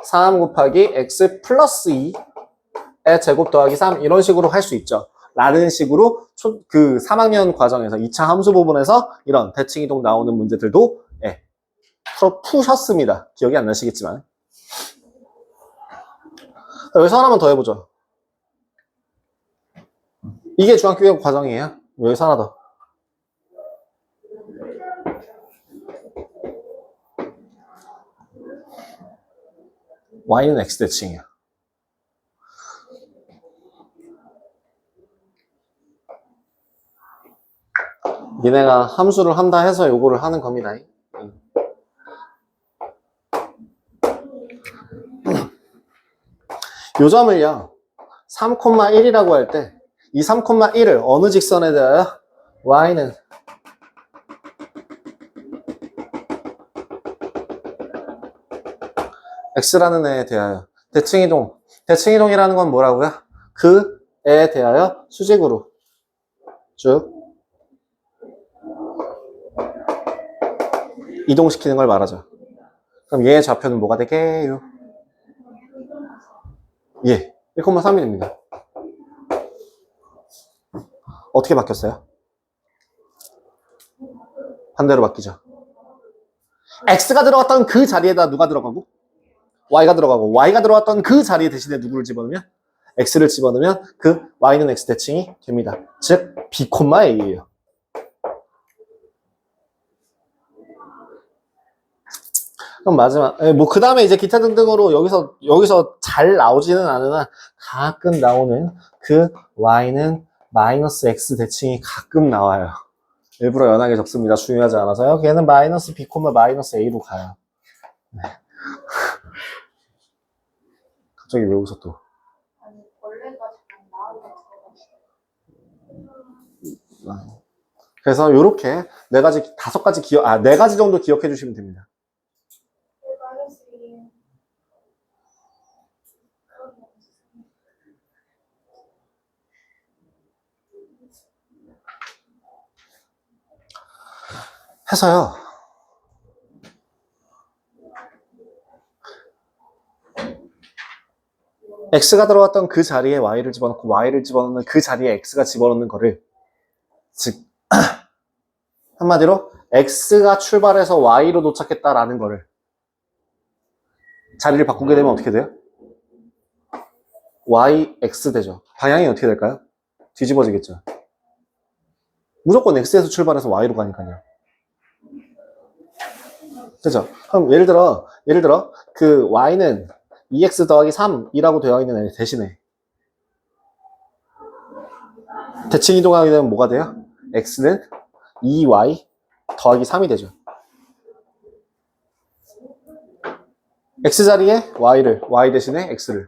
S1: 3 곱하기 x 플러스 2의 제곱 더하기 3 이런 식으로 할 수 있죠. 라는 식으로 그 3학년 과정에서 2차 함수 부분에서 이런 대칭 이동 나오는 문제들도 푸셨습니다. 기억이 안 나시겠지만. 여기서 하나만 더 해보죠. 이게 중학교 과정이에요. 여기서 하나 더. y는 x 대칭이야. 니네가 함수를 한다 해서 요거를 하는 겁니다. 요 점을요 3,1이라고 할 때 이 3,1을 어느 직선에 대하여 y는 x라는 애에 대하여 대칭이동이라는 건 뭐라고요? 그 애에 대하여 수직으로 쭉 이동시키는 걸 말하죠. 그럼 얘의 좌표는 뭐가 되게요? 예, 1,3이 됩니다. 어떻게 바뀌었어요? 반대로 바뀌죠. x가 들어갔던 그 자리에다 누가 들어가고 y가 들어가고 y가 들어갔던 그 자리에 대신에 누구를 집어넣으면 x를 집어넣으면 그 y는 x 대칭이 됩니다. 즉 b, a예요. 그럼 마지막 뭐 그 다음에 이제 기타 등등으로 여기서 잘 나오지는 않으나 가끔 나오는 그 y는 마이너스 x 대칭이 가끔 나와요. 일부러 연하게 적습니다. 중요하지 않아서요. 걔는 마이너스 b, 마이너스 a로 가요. 네. 갑자기 왜 웃어 또?
S2: 아니 벌레가 잘 나오는
S1: 그래서 요렇게 네 가지 정도 기억해 주시면 됩니다. 해서요. x가 들어갔던 그 자리에 y를 집어넣고 y를 집어넣는 그 자리에 x가 집어넣는 거를 즉 한마디로 x가 출발해서 y로 도착했다라는 거를 자리를 바꾸게 되면 어떻게 돼요? yx 되죠. 방향이 어떻게 될까요? 뒤집어지겠죠. 무조건 x에서 출발해서 y로 가니까요. 그죠? 그럼 예를 들어 그 y는 2x 더하기 3이라고 되어 있는 애 대신에 대칭 이동하게 되면 뭐가 돼요? x는 2y 더하기 3이 되죠. x 자리에 y 대신에 x를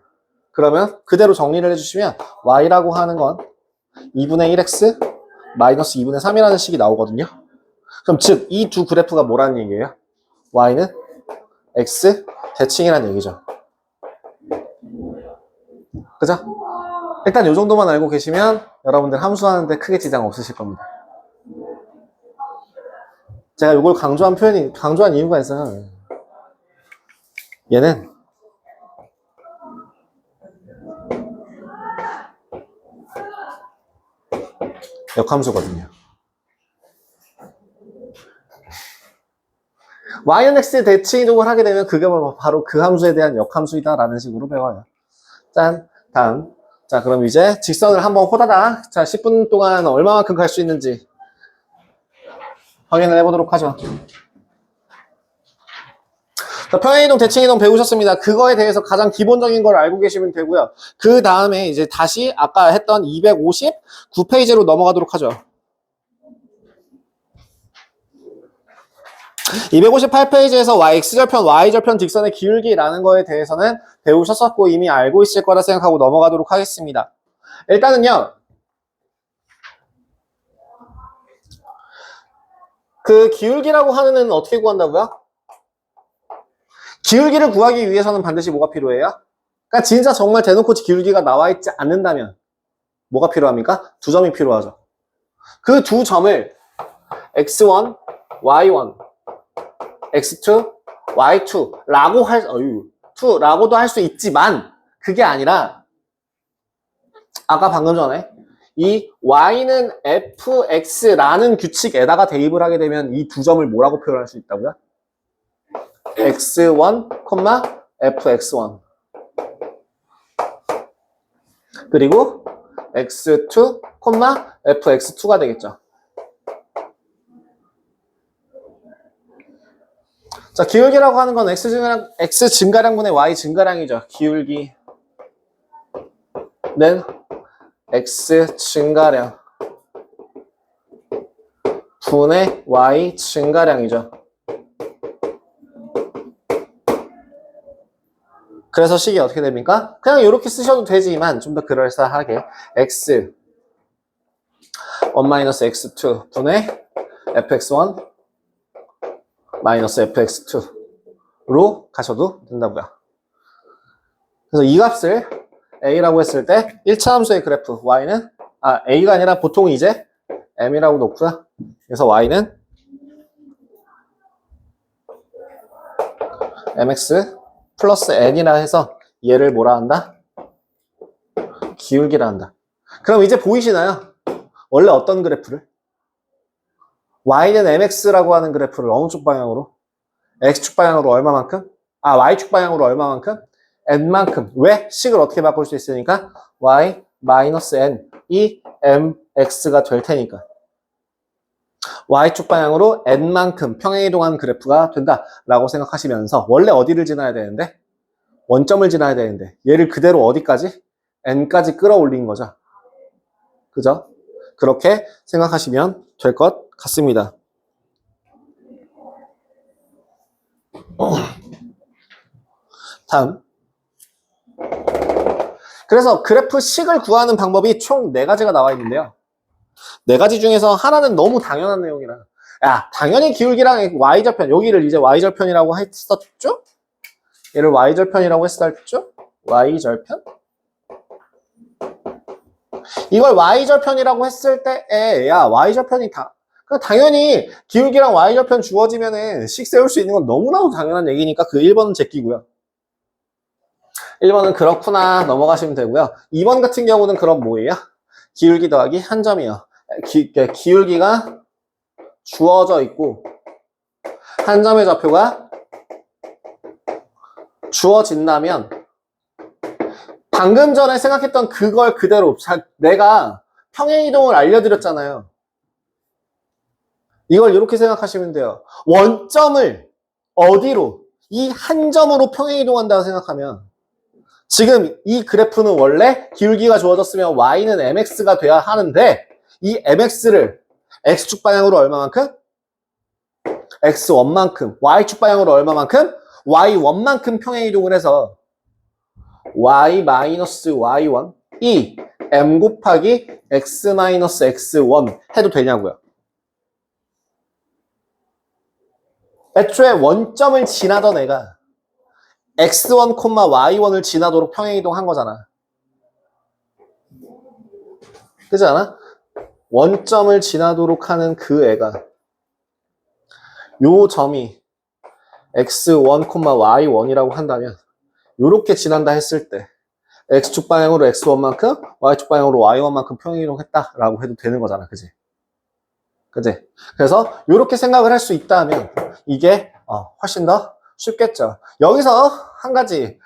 S1: 그러면 그대로 정리를 해주시면 y라고 하는 건 2분의 1x 마이너스 2분의 3이라는 식이 나오거든요. 그럼 즉 이 두 그래프가 뭐라는 얘기예요? y는 x 대칭이라는 얘기죠. 그죠? 일단 이 정도만 알고 계시면 여러분들 함수하는데 크게 지장 없으실 겁니다. 제가 이걸 강조한 이유가 있어요. 얘는 역함수거든요. y는 x의 대칭 이동을 하게 되면 그게 바로 그 함수에 대한 역함수이다라는 식으로 배워요. 짠, 다음. 자, 그럼 이제 직선을 한번 호다닥 10분 동안 얼마만큼 갈 수 있는지 확인을 해보도록 하죠. 평행이동, 대칭이동 배우셨습니다. 그거에 대해서 가장 기본적인 걸 알고 계시면 되고요. 그 다음에 이제 다시 아까 했던 259페이지로 넘어가도록 하죠. 258페이지에서 x절편, y절편 직선의 기울기라는 거에 대해서는 배우셨었고 이미 알고 있을 거라 생각하고 넘어가도록 하겠습니다. 일단은요. 그 기울기라고 하는 애는 어떻게 구한다고요? 기울기를 구하기 위해서는 반드시 뭐가 필요해요? 그러니까 진짜 정말 대놓고 기울기가 나와 있지 않는다면 뭐가 필요합니까? 두 점이 필요하죠. 그 두 점을 x1, y1, x2, y2 라고도 할 수 있지만 그게 아니라 아까 방금 전에 이 y는 fx라는 규칙에다가 대입을 하게 되면 이 두 점을 뭐라고 표현할 수 있다고요? x1, fx1 그리고 x2, fx2가 되겠죠. 자, 기울기라고 하는 건 x 증가량분의 y 증가량이죠. 기울기는 x 증가량 분의 y 증가량이죠. 그래서 식이 어떻게 됩니까? 그냥 이렇게 쓰셔도 되지만 좀 더 그럴싸하게 x 1-x2 분의 fx1 마이너스 fx2로 가셔도 된다고요. 그래서 이 값을 a라고 했을 때 1차 함수의 그래프 y는 a가 아니라 보통 이제 m이라고 놓고요. 그래서 y는 mx 플러스 n이라 해서 얘를 뭐라 한다? 기울기라 한다. 그럼 이제 보이시나요? 원래 어떤 그래프를? y는 mx라고 하는 그래프를 어느 쪽 방향으로? x축 방향으로 얼마만큼? y축 방향으로 얼마만큼? n만큼. 왜? 식을 어떻게 바꿀 수 있으니까? y 마이너스 n 이 mx가 될 테니까. y축 방향으로 n만큼 평행이동한 그래프가 된다라고 생각하시면서 원래 어디를 지나야 되는데? 원점을 지나야 되는데 얘를 그대로 어디까지? n까지 끌어올린 거죠. 그죠? 그렇게 생각하시면 될 것 같습니다. 다음. 그래서 그래프 식을 구하는 방법이 총 4가지가 나와 있는데요. 4가지 중에서 하나는 너무 당연한 내용이라. 야, 당연히 기울기랑 y절편, 여기를 이제 y절편이라고 했었죠? 얘를 y절편이라고 했었죠? y절편? 이걸 y절편이라고 했을 때, 야, y절편이 당연히 기울기랑 y절편 주어지면은 식 세울 수 있는 건 너무나도 당연한 얘기니까 그 1번은 제끼고요. 1번은 그렇구나 넘어가시면 되고요. 2번 같은 경우는 그럼 뭐예요? 기울기 더하기 한 점이요. 기울기가 주어져 있고 한 점의 좌표가 주어진다면 방금 전에 생각했던 그걸 그대로 내가 평행이동을 알려드렸잖아요. 이걸 이렇게 생각하시면 돼요. 원점을 어디로? 이 한 점으로 평행이동한다고 생각하면 지금 이 그래프는 원래 기울기가 주어졌으면 y는 mx가 돼야 하는데 이 mx를 x축 방향으로 얼마만큼? x1만큼 y축 방향으로 얼마만큼? y1만큼 평행이동을 해서 y-y1 이 m 곱하기 x-x1 해도 되냐고요. 애초에 원점을 지나던 애가 x1, y1을 지나도록 평행이동 한 거잖아. 그렇지 않아? 원점을 지나도록 하는 그 애가 요 점이 x1, y1이라고 한다면 요렇게 지난다 했을 때 x축 방향으로 x1만큼 y축 방향으로 y1만큼 평행이동했다라고 해도 되는 거잖아. 그지? 그지? 그래서 요렇게 생각을 할 수 있다면 이게 훨씬 더 쉽겠죠. 여기서 한 가지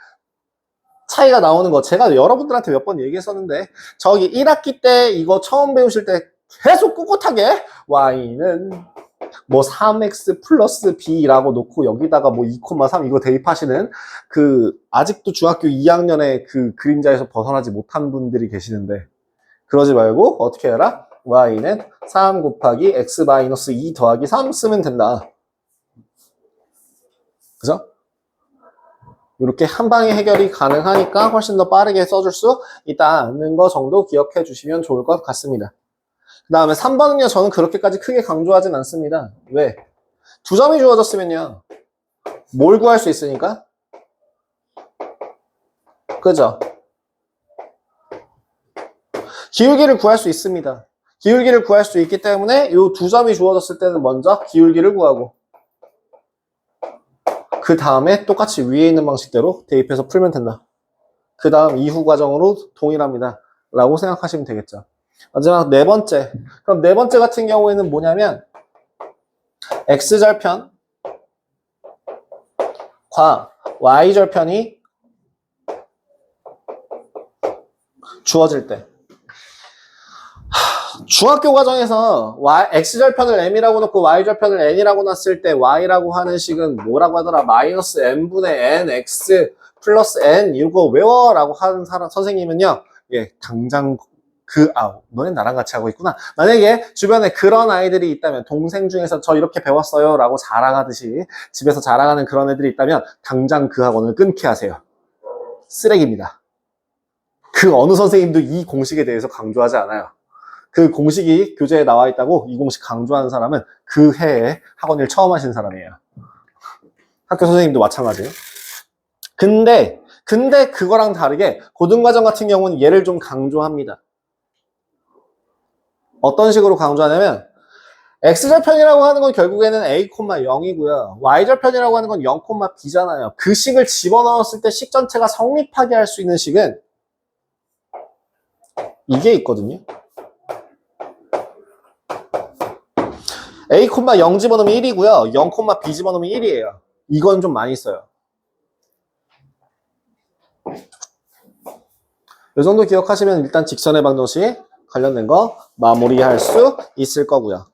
S1: 차이가 나오는 거 제가 여러분들한테 몇 번 얘기했었는데 저기 1학기 때 이거 처음 배우실 때 계속 꿋꿋하게 y는 뭐 3x 플러스 b라고 놓고 여기다가 뭐 2,3 이거 대입하시는 그 아직도 중학교 2학년의 그 그림자에서 벗어나지 못한 분들이 계시는데 그러지 말고 어떻게 해라? y는 3 곱하기 x 마이너스 2 더하기 3 쓰면 된다. 그죠? 이렇게 한 방에 해결이 가능하니까 훨씬 더 빠르게 써줄 수 있다는 거 정도 기억해 주시면 좋을 것 같습니다. 그 다음에 3번은요, 저는 그렇게까지 크게 강조하진 않습니다. 왜? 2점이 주어졌으면요, 뭘 구할 수 있으니까? 그죠? 기울기를 구할 수 있습니다. 기울기를 구할 수 있기 때문에 이 2점이 주어졌을 때는 먼저 기울기를 구하고 그 다음에 똑같이 위에 있는 방식대로 대입해서 풀면 된다. 그 다음 이후 과정으로 동일합니다. 라고 생각하시면 되겠죠. 마지막 네 번째. 그럼 네 번째 같은 경우에는 뭐냐면 x절편과 y절편이 주어질 때 중학교 과정에서 x절편을 m이라고 놓고 y절편을 n이라고 놨을 때 y라고 하는 식은 뭐라고 하더라? 마이너스 n분의 n x 플러스 n 이거 외워라고 하는 선생님은요. 예, 당장 너네 나랑 같이 하고 있구나. 만약에 주변에 그런 아이들이 있다면 동생 중에서 저 이렇게 배웠어요 라고 자랑하듯이 집에서 자랑하는 그런 애들이 있다면 당장 그 학원을 끊게 하세요. 쓰레기입니다. 그 어느 선생님도 이 공식에 대해서 강조하지 않아요. 그 공식이 교재에 나와 있다고 이 공식 강조하는 사람은 그 해에 학원을 처음 하신 사람이에요. 학교 선생님도 마찬가지예요. 근데 그거랑 다르게 고등과정 같은 경우는 얘를 좀 강조합니다. 어떤 식으로 강조하냐면 x절편이라고 하는 건 결국에는 a, 0이고요. y절편이라고 하는 건 0, b잖아요. 그 식을 집어넣었을 때 식 전체가 성립하게 할 수 있는 식은 이게 있거든요. a, 0 집어넣으면 1이고요. 0, b 집어넣으면 1이에요. 이건 좀 많이 써요. 이 정도 기억하시면 일단 직선의 방정식 관련된 거 마무리할 수 있을 거고요.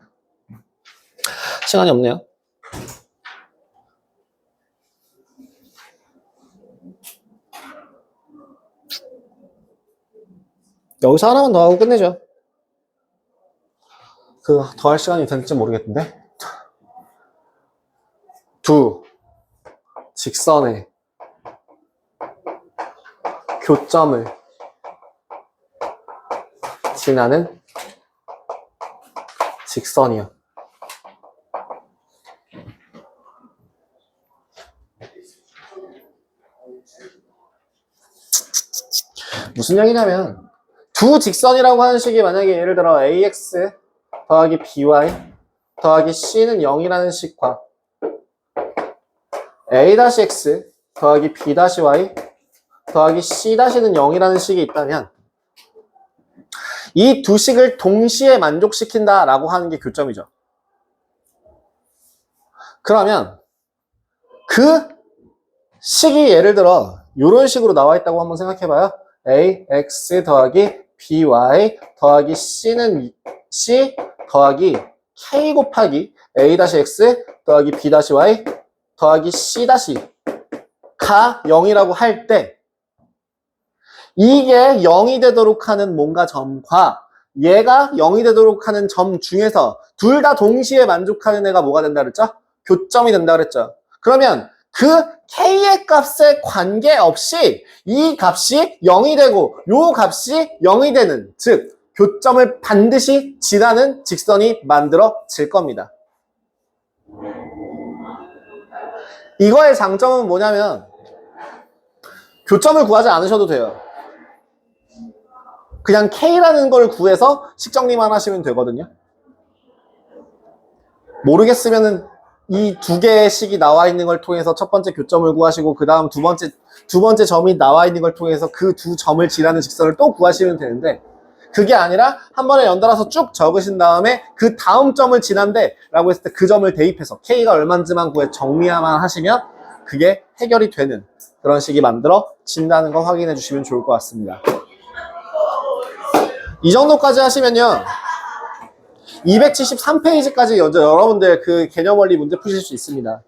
S1: 시간이 없네요. 여기서 하나만 더 하고 끝내죠. 더 할 시간이 될지 모르겠는데. 두 직선의 교점을 지나는 직선이요. 무슨 얘기냐면 두 직선이라고 하는 식이 만약에 예를 들어 ax 더하기 by 더하기 c는 0이라는 식과 a-x 더하기 b-y 더하기 c-는 0이라는 식이 있다면 이 두 식을 동시에 만족시킨다 라고 하는 게 교점이죠. 그러면 그 식이 예를 들어 이런 식으로 나와 있다고 한번 생각해봐요. ax 더하기 by 더하기 c는 c 더하기 k 곱하기 a-x 더하기 b-y 더하기 c-가 0이라고 할 때 이게 0이 되도록 하는 뭔가 점과 얘가 0이 되도록 하는 점 중에서 둘 다 동시에 만족하는 애가 뭐가 된다 그랬죠? 교점이 된다 그랬죠. 그러면 그 k의 값에 관계없이 이 값이 0이 되고 요 값이 0이 되는, 즉 교점을 반드시 지나는 직선이 만들어질 겁니다. 이거의 장점은 뭐냐면 교점을 구하지 않으셔도 돼요. 그냥 K라는 걸 구해서 식 정리만 하시면 되거든요. 모르겠으면은 이 두 개의 식이 나와 있는 걸 통해서 첫 번째 교점을 구하시고 그 다음 두 번째 점이 나와 있는 걸 통해서 그 두 점을 지나는 직선을 또 구하시면 되는데 그게 아니라 한 번에 연달아서 쭉 적으신 다음에 그 다음 점을 지난대 라고 했을 때 그 점을 대입해서 K가 얼마인지만 구해 정리만 하시면 그게 해결이 되는 그런 식이 만들어진다는 거 확인해 주시면 좋을 것 같습니다. 이 정도까지 하시면요. 273페이지까지 여러분들 그 개념 원리 문제 푸실 수 있습니다.